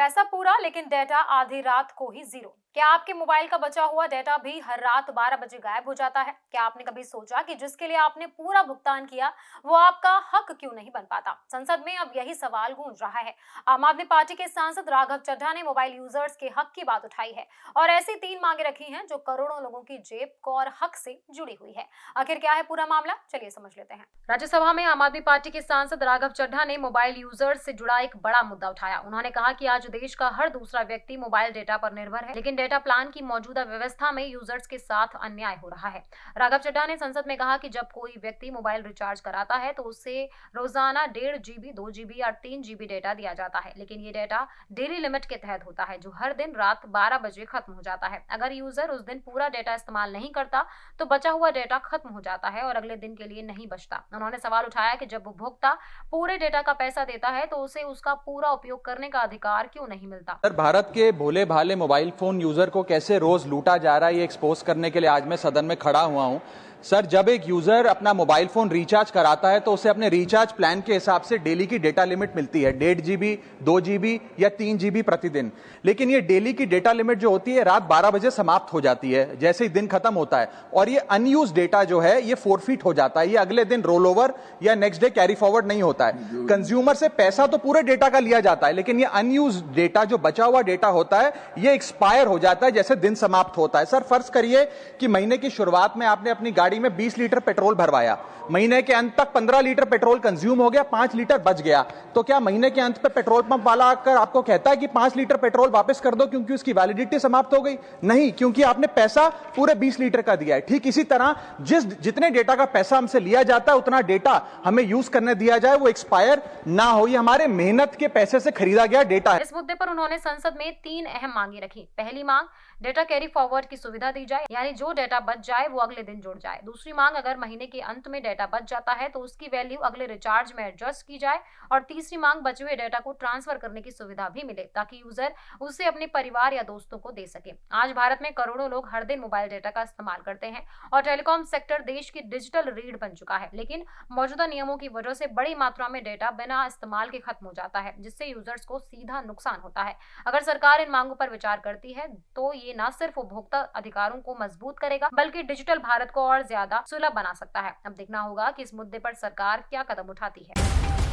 पैसा पूरा लेकिन डेटा आधी रात को ही जीरो। क्या आपके मोबाइल का बचा हुआ डेटा भी हर रात 12 बजे गायब हो जाता है? क्या आपने कभी सोचा कि जिसके लिए आपने पूरा भुगतान किया वो आपका हक क्यों नहीं बन पाता? संसद में अब यही सवाल गूंज रहा है। आम आदमी पार्टी के सांसद राघव चड्ढा ने मोबाइल यूजर्स के हक की बात उठाई है और ऐसी 3 मांगे रखी हैं जो करोड़ों लोगों की जेब को और हक से जुड़ी हुई है। आखिर क्या है पूरा मामला, चलिए समझ लेते हैं। राज्यसभा में आम आदमी पार्टी के सांसद राघव चड्ढा ने मोबाइल यूजर्स से जुड़ा एक बड़ा मुद्दा उठाया। उन्होंने कहा कि आज देश का हर दूसरा व्यक्ति मोबाइल डेटा पर निर्भर है, लेकिन डेटा प्लान की मौजूदा व्यवस्था में यूजर्स के साथ अन्याय हो रहा है। राघव चड्ढा ने संसद में कहा कि जब कोई व्यक्ति मोबाइल रिचार्ज कराता है तो उसे रोजाना 1.5 GB, 2 GB या 3 GB डेटा दिया जाता है, लेकिन ये डेटा डेली लिमिट के तहत होता है जो हर दिन रात 12 बजे खत्म हो जाता है। अगर यूजर उस दिन पूरा डेटा इस्तेमाल नहीं करता तो बचा हुआ डेटा खत्म हो जाता है और अगले दिन के लिए नहीं बचता। उन्होंने सवाल उठाया कि जब उपभोक्ता पूरे डेटा का पैसा देता है तो उसे उसका पूरा उपयोग करने का अधिकार क्यों नहीं मिलता। सर, भारत के भोले भाले मोबाइल फोन यूजर को कैसे रोज लूटा जा रहा है ये एक्सपोज करने के लिए आज मैं सदन में खड़ा हुआ हूं। सर, जब एक यूजर अपना मोबाइल फोन रिचार्ज कराता है तो उसे अपने रिचार्ज प्लान के हिसाब से डेली की डेटा लिमिट मिलती है, 1.5 GB, 2 GB या 3 GB प्रतिदिन। लेकिन ये डेली की डेटा लिमिट जो होती है रात 12 बजे समाप्त हो जाती है जैसे ही दिन खत्म होता है, और ये अनयूज डेटा जो है ये फोरफिट हो जाता है, ये अगले दिन रोल ओवर या नेक्स्ट डे कैरी फॉरवर्ड नहीं होता है। कंज्यूमर से पैसा तो पूरे डेटा का लिया जाता है, लेकिन ये अनयूज डेटा जो बचा हुआ डेटा होता है ये एक्सपायर हो जाता है जैसे दिन समाप्त होता है। सर, फर्ज करिए कि महीने की शुरुआत में आपने अपनी गाड़ी में 20 लीटर पेट्रोल भरवाया, महीने के अंत तक 15 लीटर पेट्रोल कंज्यूम हो गया, 5 लीटर बच गया, तो क्या महीने के अंत पे पेट्रोल पंप वाला आकर आपको कहता है कि 5 लीटर पेट्रोल वापस कर दो क्योंकि उसकी वैलिडिटी समाप्त हो गई? नहीं, क्योंकि आपने पैसा पूरे 20 लीटर का दिया है। ठीक इसी तरह जितने डेटा का पैसा हमसे लिया जाता है उतना डेटा हमें यूज करने दिया जाए, वो एक्सपायर ना हो। ये हमारे मेहनत के पैसे से खरीदा गया डेटा है। इस मुद्दे पर उन्होंने संसद में 3 अहम मांगे रखी। पहली मांग, डेटा कैरी फॉरवर्ड की सुविधा दी जाए, यानी जो डेटा बच जाए वो अगले दिन जुड़ जाए। दूसरी मांग, अगर महीने के अंत में डेटा बच जाता है तो उसकी वैल्यू अगले रिचार्ज में एडजस्ट की जाए। और तीसरी मांग, बचे हुए डेटा को ट्रांसफर करने की सुविधा भी मिले ताकि यूजर उसे अपने परिवार या दोस्तों को दे सके। आज भारत में करोड़ों लोग हर दिन मोबाइल डेटा का इस्तेमाल करते हैं और टेलीकॉम सेक्टर देश की डिजिटल रीढ़ बन चुका है, लेकिन मौजूदा नियमों की वजह से बड़ी मात्रा में डेटा बिना इस्तेमाल के खत्म हो जाता है, जिससे यूजर्स को सीधा नुकसान होता है। अगर सरकार इन मांगों पर विचार करती है तो ये न सिर्फ उपभोक्ता अधिकारों को मजबूत करेगा बल्कि डिजिटल भारत को और ज्यादा सुलभ बना सकता है। अब देखना होगा कि इस मुद्दे पर सरकार क्या कदम उठाती है।